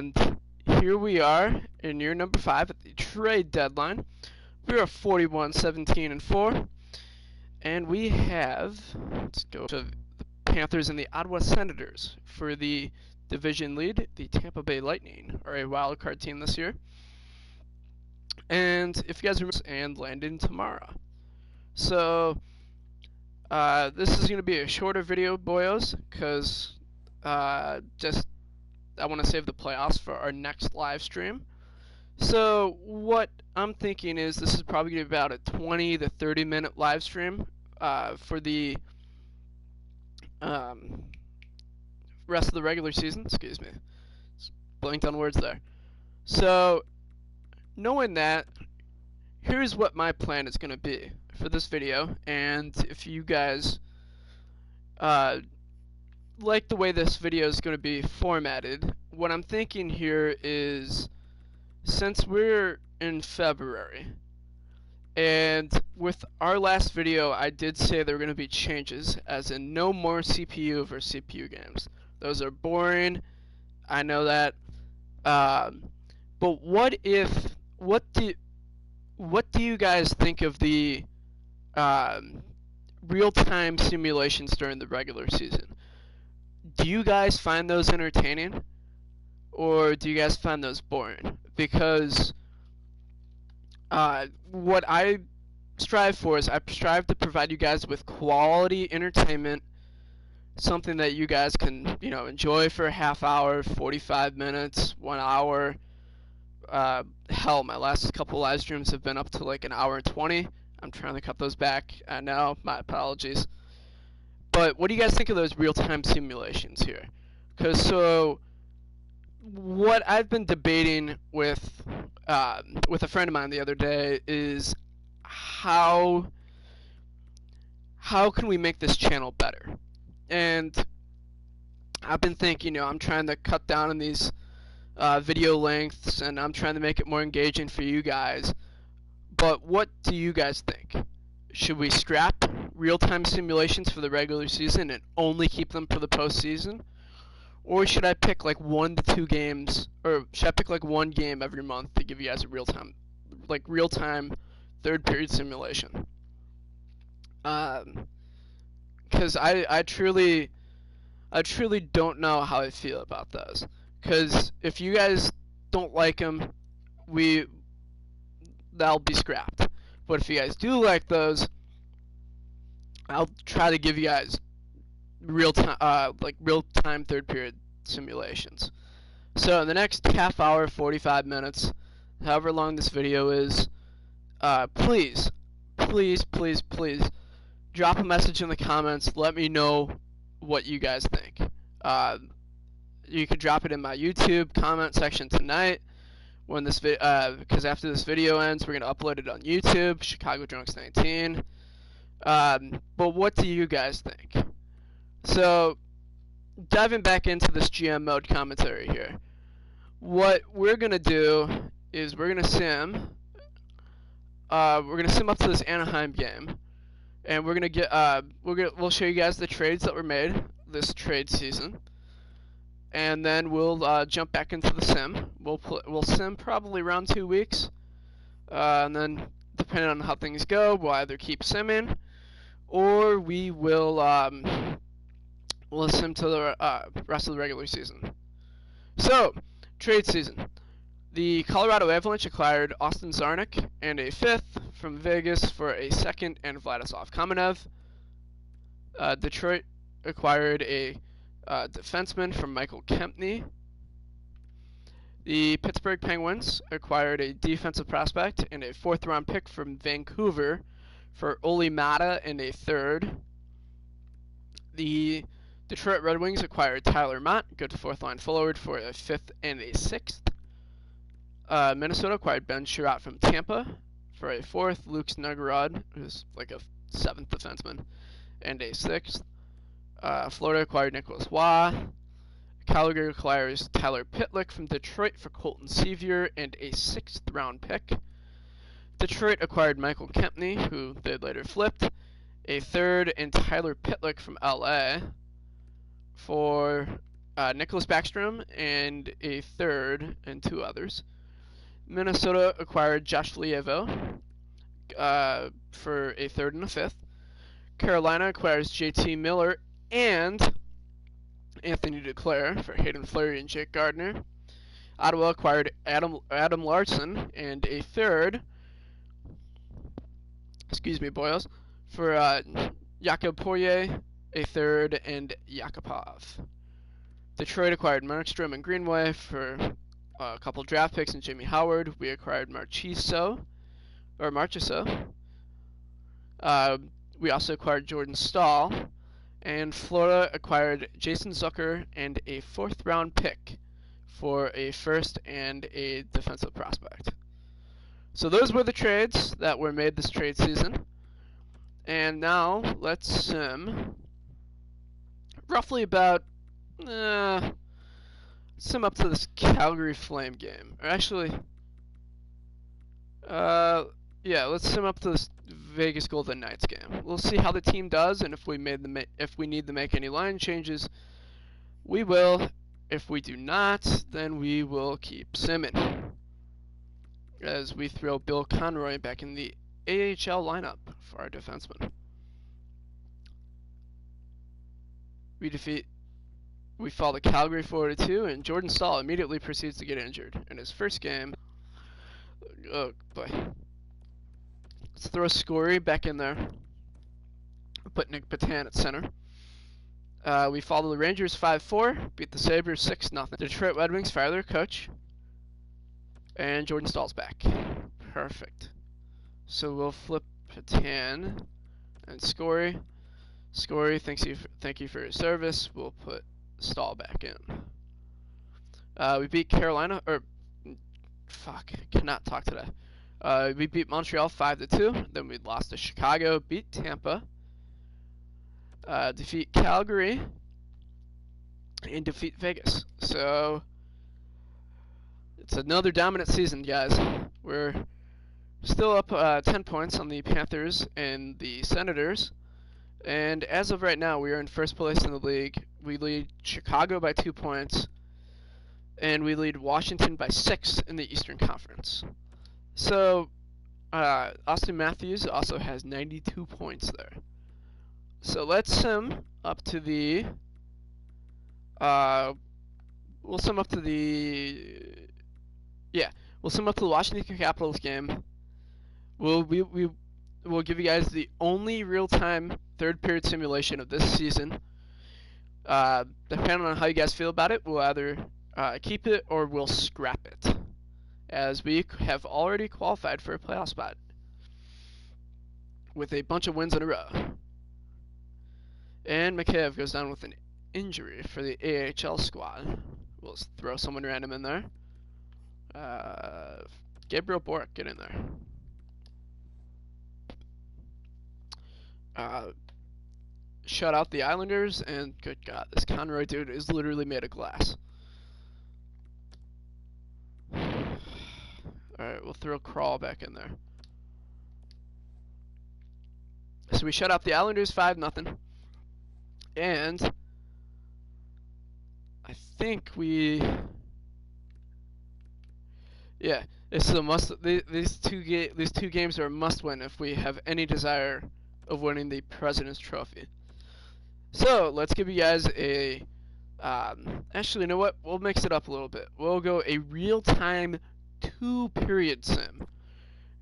And here we are in year number 5 at the trade deadline. We are 41-17-4, and we have, let's go to the Panthers and the Ottawa Senators for the division lead. The Tampa Bay Lightning are a wild card team this year. And if you guys remember, and Landon tomorrow. So this is going to be a shorter video, boyos, because I want to save the playoffs for our next live stream. So what I'm thinking is this is probably going to be about a 20 to 30 minute live stream for the rest of the regular season. Excuse me, blanked on words there. So knowing that, here's what my plan is going to be for this video, and if you guys like the way this video is going to be formatted, what I'm thinking here is, since we're in February, and with our last video I did say there were going to be changes, as in no more CPU versus CPU games. Those are boring, I know that, but what do you guys think of the real-time simulations during the regular season? Do you guys find those entertaining, or do you guys find those boring? Because what I strive for is I strive to provide you guys with quality entertainment, something that you guys can, enjoy for a half hour, 45 minutes, 1 hour. Hell, my last couple live streams have been up to like an hour and 20. I'm trying to cut those back. I know, my apologies. But what do you guys think of those real-time simulations here? Because so what I've been debating with a friend of mine the other day is how can we make this channel better? And I've been thinking, I'm trying to cut down on these video lengths, and I'm trying to make it more engaging for you guys. But what do you guys think? Should we scrap real-time simulations for the regular season and only keep them for the postseason? Or should I pick like 1 to 2 games, or should I pick like 1 game every month to give you guys a real-time third period simulation? Because I truly don't know how I feel about those. Because if you guys don't like them, that'll be scrapped. But if you guys do like those, I'll try to give you guys real-time third period simulations. So in the next half hour, 45 minutes, however long this video is, please drop a message in the comments. Let me know what you guys think. You could drop it in my YouTube comment section tonight, when this because after this video ends, we're gonna upload it on YouTube, Chicago Drunks 19. But what do you guys think? So, diving back into this GM mode commentary here, what we're gonna do is we're gonna sim up to this Anaheim game, and we're gonna get we'll show you guys the trades that were made this trade season. And then we'll jump back into the sim. We'll sim probably around 2 weeks, and then depending on how things go, we'll either keep simming, or we will we'll sim to the rest of the regular season. So, trade season. The Colorado Avalanche acquired Austin Czarnik and a 5th from Vegas for a 2nd and Vladislav Kamenev. Detroit acquired a defenseman from Michael Kempny. The Pittsburgh Penguins acquired a defensive prospect and a 4th round pick from Vancouver for Olli Maatta and a 3rd. The Detroit Red Wings acquired Tyler Mott, good 4th line forward, for a 5th and a 6th. Minnesota acquired Ben Chiarot from Tampa for a 4th, Luke Snuggerud, who's like a 7th defenseman, and a 6th. Florida acquired Nicholas Waugh. Calgary acquires Tyler Pitlick from Detroit for Colton Sevier and a 6th round pick. Detroit acquired Michael Kempny, who they later flipped, a 3rd, and Tyler Pitlick from LA for Nicholas Backstrom and a third and 2 others. Minnesota acquired Josh Lievo for a third and a fifth. Carolina acquires JT Miller and Anthony Duclair for Hayden Fleury and Jake Gardner. Ottawa acquired Adam Larson and a third, Boyles, for Jakob Poirier, a third, and Yakupov. Detroit acquired Markstrom and Greenway for a couple draft picks and Jamie Howard. We acquired Marchessault. We also acquired Jordan Staal. And Florida acquired Jason Zucker and a 4th round pick for a first and a defensive prospect. So those were the trades that were made this trade season. And now let's sim roughly about sim up to this Calgary Flame game. Or actually, yeah, let's sim up to this Vegas Golden Knights game. We'll see how the team does, and if we need to make any line changes, we will. If we do not, then we will keep simming as we throw Bill Conroy back in the AHL lineup for our defenseman. We fall to Calgary 4-2, and Jordan Staal immediately proceeds to get injured in his first game. Oh boy. Let's throw Scory back in there. Put Nick Patan at center. We follow the Rangers 5-4, beat the Sabres 6-0. Detroit Red Wings fire their coach, and Jordan Staal's back. Perfect. So we'll flip Patan and Scory. Scory, thank you for your service. We'll put Staal back in. We beat Carolina, cannot talk today. We beat Montreal 5-2. Then we lost to Chicago, beat Tampa, defeat Calgary, and defeat Vegas. So it's another dominant season, guys. We're still up 10 points on the Panthers and the Senators. And as of right now, we are in first place in the league. We lead Chicago by 2 points, and we lead Washington by 6 in the Eastern Conference. So, Austin Matthews also has 92 points there. So let's sim up to the, we'll sim up to the Washington Capitals game. We'll give you guys the only real-time third-period simulation of this season. Depending on how you guys feel about it, we'll either keep it or we'll scrap it, as we have already qualified for a playoff spot with a bunch of wins in a row. And Mikheyev goes down with an injury for the AHL squad. We'll throw someone random in there. Gabriel Boric, get in there. Shut out the Islanders, and good God, this Conroy dude is literally made of glass. Alright, we'll throw Crawl back in there. So we shut out the Islanders 5-0. And I think it's a must. These two games are a must-win if we have any desire of winning the President's Trophy. So let's give you guys a. Actually, you know what? We'll mix it up a little bit. We'll go a real-time 2-period sim,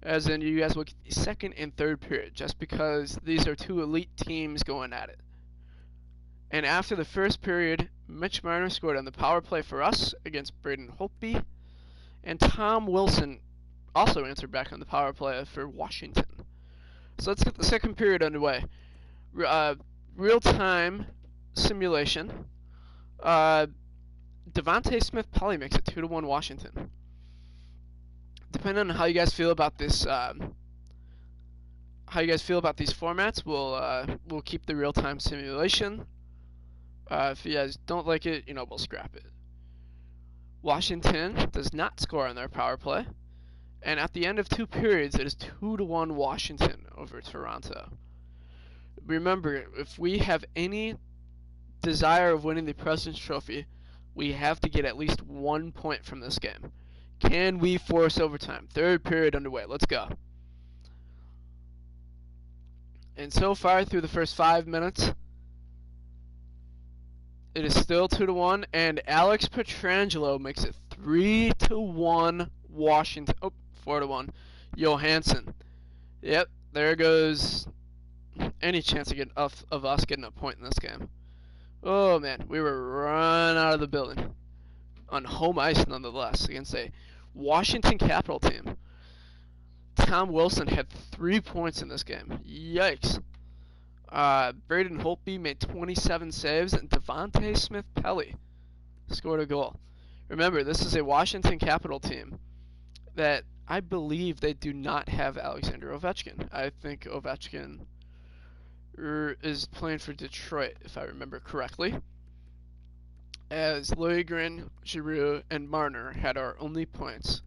as in you guys will get the second and third period, just because these are two elite teams going at it. And after the first period, Mitch Marner scored on the power play for us against Braden Holtby, and Tom Wilson also answered back on the power play for Washington. So let's get the second period underway. Real-time simulation. Devontae Smith-Pelly makes it 2-1 Washington. Depending on how you guys feel about this, these formats, we'll keep the real-time simulation. If you guys don't like it, we'll scrap it. Washington does not score on their power play, and at the end of 2 periods, it is 2-1 Washington over Toronto. Remember, if we have any desire of winning the President's Trophy, We have to get at least 1 point from this game. Can we force overtime? Third period underway. Let's go. And so far through the first 5 minutes, it is still 2-1, and Alex Pietrangelo makes it 3-1 Washington. Oh, 4-1 Johansson. Yep, there goes any chance of us getting a point in this game. Oh man, we were run out of the building on home ice nonetheless against a Washington Capital team. Tom Wilson had 3 points in this game. Yikes. Braden Holtby made 27 saves, and Devontae Smith-Pelly scored a goal. Remember, this is a Washington Capital team that I believe they do not have Alexander Ovechkin. I think Ovechkin is playing for Detroit, if I remember correctly. As Liljegren, Giroux, and Marner had our only points.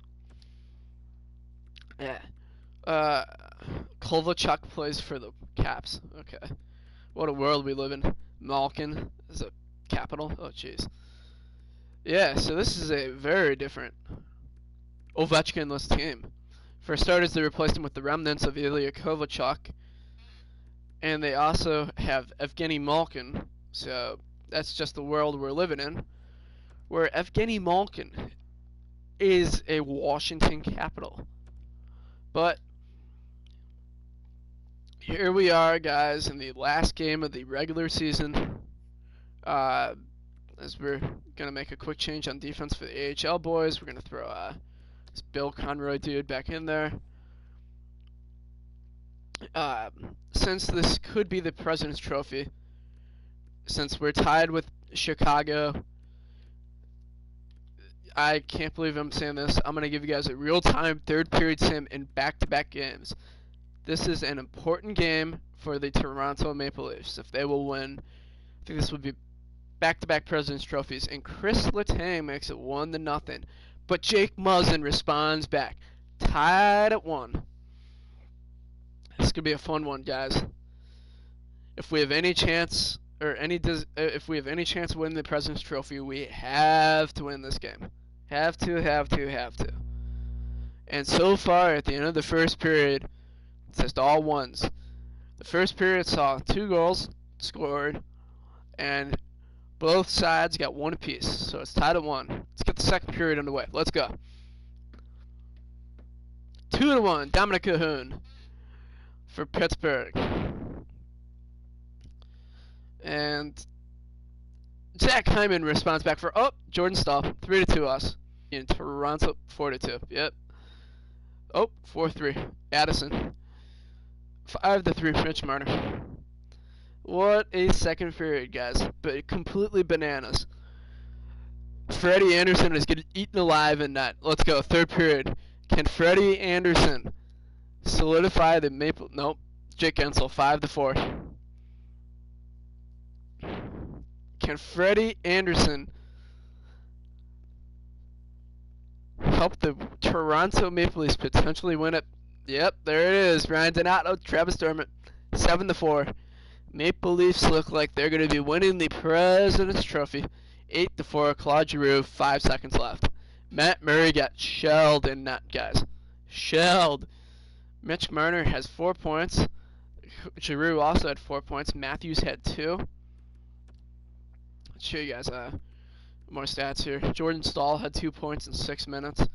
Yeah. Kovalchuk plays for the Caps. Okay. What a world we live in. Malkin is a Capital. Oh, jeez. Yeah, so this is a very different Ovechkin-less team. For starters, they replaced him with the remnants of Ilya Kovalchuk. And they also have Evgeny Malkin. So that's just the world we're living in. Where Evgeny Malkin is a Washington Capital. But here we are, guys, in the last game of the regular season. As we're going to make a quick change on defense for the AHL boys. We're going to throw this Bill Conroy dude back in there. Since this could be the President's Trophy, since we're tied with Chicago, I can't believe I'm saying this. I'm going to give you guys a real-time third period sim in back-to-back games. This is an important game for the Toronto Maple Leafs. If they will win, I think this would be back-to-back President's Trophies. And Chris Letang makes it 1-0. But Jake Muzzin responds back. Tied at 1. This could be a fun one, guys. If we have any chance, if we have any chance of winning the President's Trophy, we have to win this game. Have to. And so far, at the end of the first period, it's just all ones. The first period saw 2 goals scored, and both sides got 1 apiece. So it's tied at 1. Let's get the second period underway. Let's go. 2-1, Dominic Cahoon for Pittsburgh. And Zach Hyman responds back for, Jordan Stahl, 3-2 us. In Toronto, 4-2, yep. 4-3, Addison. 5-3, Mitch Marner. What a second period, guys. But completely bananas. Freddie Anderson is getting eaten alive in net. Let's go, third period. Can Freddie Anderson solidify the Maple... Nope. Jake Gensel, 5-4. Can Freddie Anderson help the Toronto Maple Leafs potentially win it? Yep, there it is. Ryan Donato, Travis Dermott, 7-4. Maple Leafs look like they're going to be winning the President's Trophy. 8-4, Claude Giroux, 5 seconds left. Matt Murray got shelled in net, guys. Shelled. Mitch Marner has 4 points. Giroux also had 4 points. Matthews had 2. Let's show you guys more stats here. Jordan Stahl had 2 points in 6 minutes.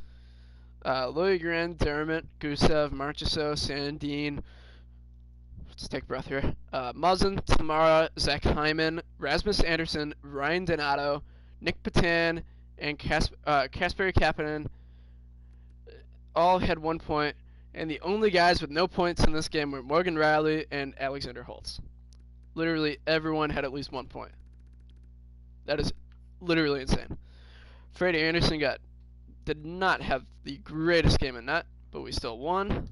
Liljegren, Dermott, Gusev, Marchessault, Sandin. Let's take a breath here. Muzzin, Tamara, Zach Hyman, Rasmus Anderson, Ryan Donato, Nick Patan, and Kasperi Kapanen all had 1 point. And the only guys with no points in this game were Morgan Rielly and Alexander Holtz. Literally everyone had at least 1 point. That is literally insane. Freddie Anderson did not have the greatest game in net, but we still won.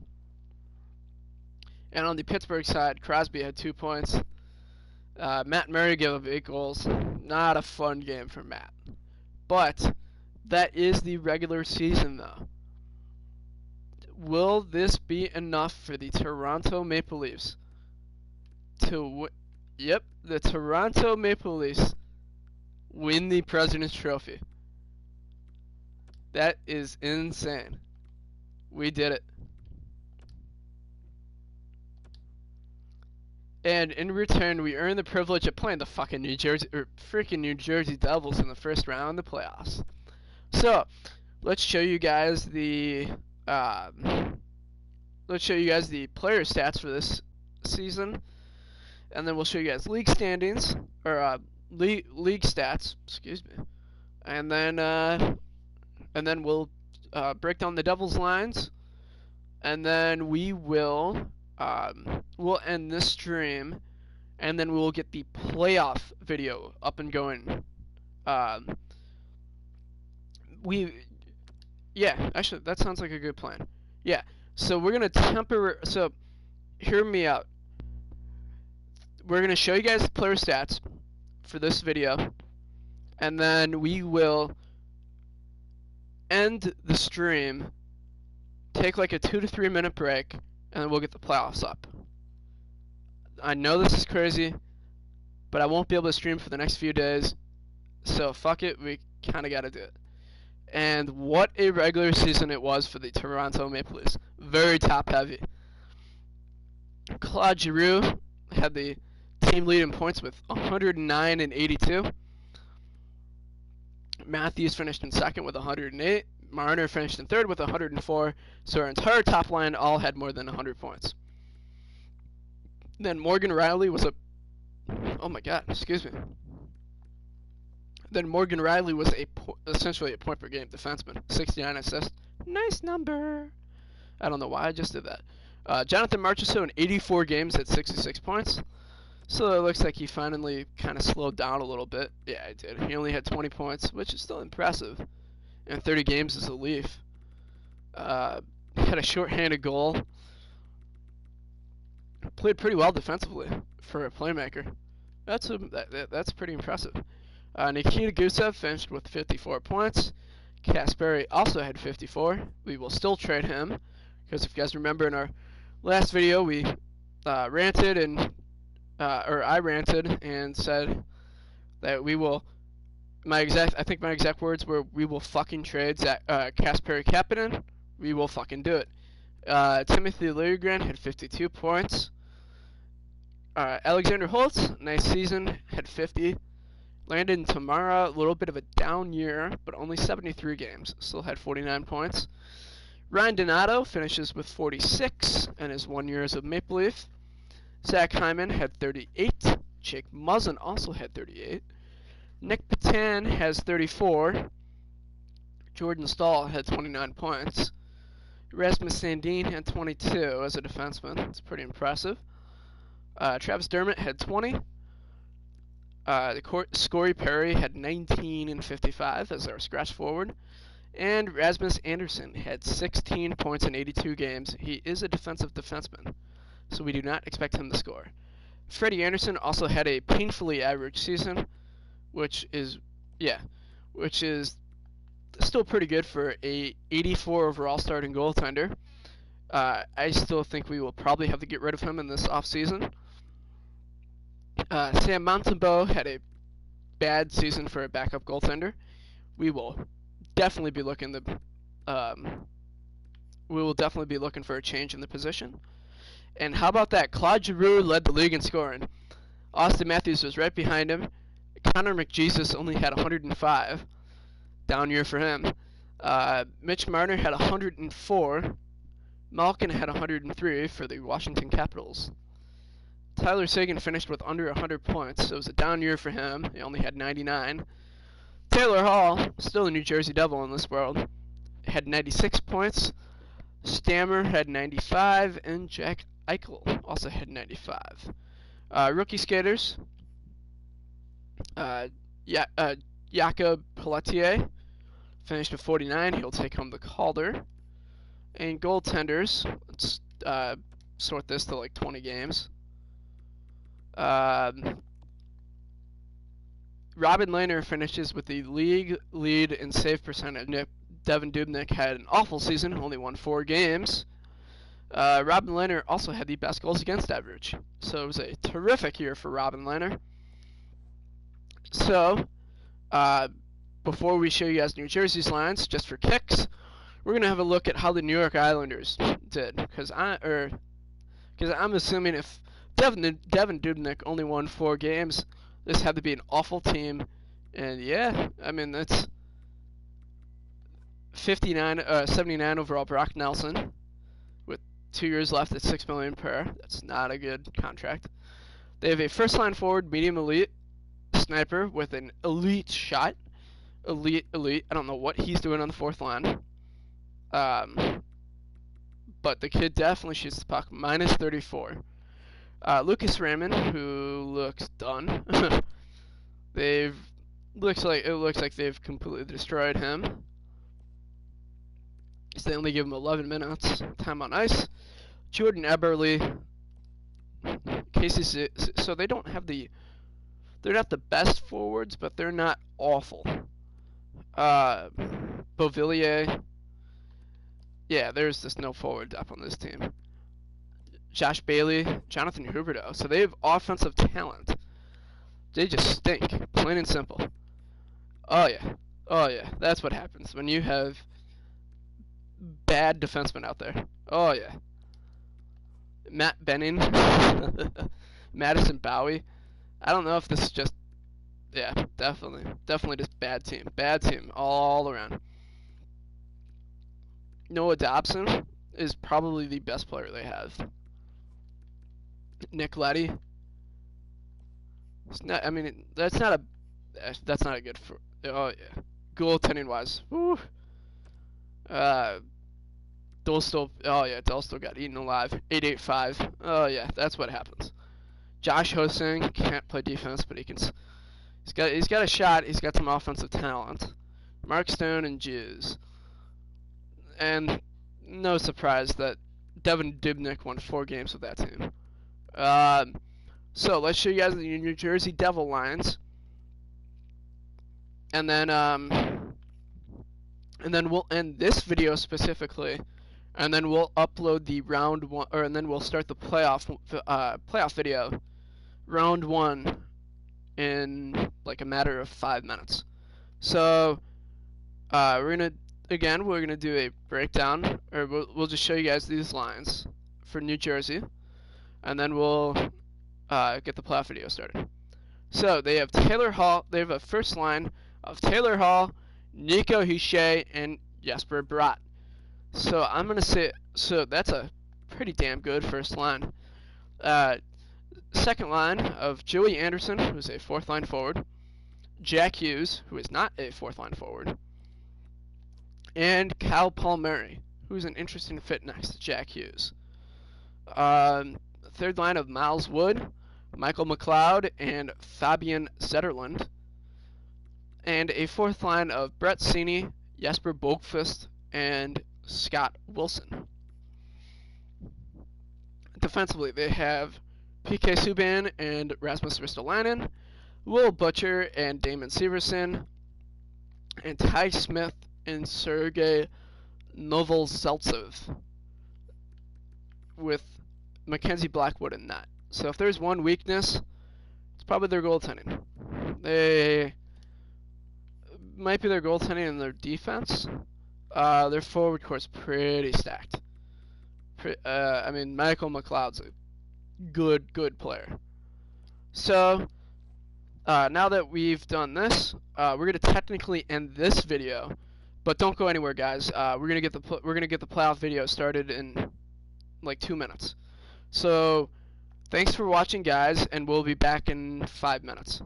And on the Pittsburgh side, Crosby had 2 points. Matt Murray gave up 8 goals. Not a fun game for Matt. But that is the regular season, though. Will this be enough for the Toronto Maple Leafs to win? Yep, the Toronto Maple Leafs win the President's Trophy. That is insane. We did it. And in return, we earned the privilege of playing the fucking New Jersey Devils in the first round of the playoffs. So, let's show you guys the player stats for this season, and then we'll show you guys league standings or league stats. Excuse me, and then we'll break down the Devils lines, and then we'll end this stream, and then we'll get the playoff video up and going. Actually, that sounds like a good plan. Yeah, so we're gonna so hear me out. We're gonna show you guys the player stats for this video, and then we will end the stream, take like a 2 to 3 minute break, and then we'll get the playoffs up. I know this is crazy, but I won't be able to stream for the next few days, so fuck it, we kinda gotta do it. And what a regular season it was for the Toronto Maple Leafs. Very top heavy. Claude Giroux had the team lead in points with 109 and 82. Matthews finished in second with 108. Marner finished in third with 104. So our entire top line all had more than 100 points. Then Morgan Rielly was Then Morgan Rielly was essentially a point per game defenseman. 69 assists. Nice number. I don't know why I just did that. Jonathan Marchessault in 84 games at 66 points. So it looks like he finally kind of slowed down a little bit. Yeah, he did. He only had 20 points, which is still impressive. In 30 games as a Leaf. Had a short-handed goal. Played pretty well defensively for a playmaker. That's pretty impressive. Nikita Gusev finished with 54 points. Kasperi also had 54. We will still trade him, because if you guys remember in our last video, we I ranted and said that we will. I think my exact words were, "We will fucking trade Kasperi Kapanen. We will fucking do it." Timothy Liljegren had 52 points. Alexander Holtz, nice season, had 50. Landon Tamara, a little bit of a down year, but only 73 games. Still had 49 points. Ryan Donato finishes with 46 in his 1 year as a Maple Leaf. Zach Hyman had 38. Jake Muzzin also had 38. Nick Petan has 34. Jordan Staal had 29 points. Rasmus Sandin had 22 as a defenseman. That's pretty impressive. Travis Dermott had 20. Corey Perry had 19 and 55 as our scratch forward. And Rasmus Andersson had 16 points in 82 games. He is a defensive defenseman, so we do not expect him to score. Freddie Anderson also had a painfully average season, which is still pretty good for a 84 overall starting goaltender. I still think we will probably have to get rid of him in this offseason. Sam Montembeault had a bad season for a backup goaltender. We will definitely be looking for a change in the position. And how about that? Claude Giroux led the league in scoring. Austin Matthews was right behind him. Connor McJesus only had 105. Down year for him. Mitch Marner had 104. Malkin had 103 for the Washington Capitals. Tyler Seguin finished with under 100 points, so it was a down year for him. He only had 99. Taylor Hall, still a New Jersey Devil in this world, had 96 points. Stammer had 95, and Jack Eichel also had 95. Rookie skaters, Jakob Pelletier finished with 49. He'll take home the Calder. And goaltenders, let's sort this to like 20 games. Robin Lehner finishes with the league lead in save percentage. Devin Dubnyk had an awful season, only won 4 games. Robin Lehner also had the best goals against average. So it was a terrific year for Robin Lehner. So Before we show you guys New Jersey's lines, just for kicks, we're gonna have a look at how the New York Islanders did, because I'm assuming if Devin Dubnyk only won 4 games, this had to be an awful team, and yeah, I mean that's 79 overall. Brock Nelson with 2 years left at $6 million per. That's not a good contract. They have a first line forward, medium elite sniper with an elite shot. Elite. I don't know what he's doing on the 4th line. But the kid definitely shoots the puck. Minus 34. Lucas Raymond, who looks done. It looks like they've completely destroyed him. So they only give him 11 minutes time on ice. Jordan Eberle, Casey. So they don't have they're not the best forwards, but they're not awful. Beauvillier. Yeah, there's just no forward depth on this team. Josh Bailey, Jonathan Huberdeau. So they have offensive talent. They just stink, plain and simple. Oh yeah, that's what happens when you have bad defensemen out there. Oh yeah. Matt Benning, Madison Bowie. I don't know if this is just, yeah, definitely just bad team all around. Noah Dobson is probably the best player they have. Nick Leddy. It's not. I mean, that's not a good for. Oh yeah, goaltending wise. Woo. Dolstall. Oh yeah, Dolstall got eaten alive. 885. Oh yeah, that's what happens. Josh Hosing can't play defense, but he's got a shot. He's got some offensive talent. Mark Stone and Jews. And no surprise that Devin Dubnyk won 4 games with that team. So let's show you guys the New Jersey Devil lines, and then we'll end this video specifically, and then we'll upload the round 1, and then we'll start the playoff video, round 1, in like a matter of 5 minutes. So we're gonna do a breakdown, or we'll just show you guys these lines for New Jersey, and then we'll get the playoff video started. So they have Taylor Hall. They have a first line of Taylor Hall, Nico Hischier, and Jesper Bratt. So I'm gonna say, so that's a pretty damn good first line. Second line of Joey Anderson, who's a 4th line forward, Jack Hughes, who is not a 4th line forward, and Cal Palmieri, who's an interesting fit next to Jack Hughes. Third line of Miles Wood, Michael McLeod, and Fabian Zetterlund. And a 4th line of Brett Seney, Jesper Boqvist, and Scott Wilson. Defensively, they have PK Subban and Rasmus Ristolainen, Will Butcher and Damon Severson, and Ty Smith and Sergei Novoseltsov, with Mackenzie Blackwood in that. So if there's one weakness, it's probably their goaltending. They might be their goaltending and their defense. Their forward core's pretty stacked. I mean, Michael McLeod's a good player. So now that we've done this, we're gonna technically end this video, but don't go anywhere, guys. We're gonna get the playoff video started in like 2 minutes. So thanks for watching, guys, and we'll be back in 5 minutes.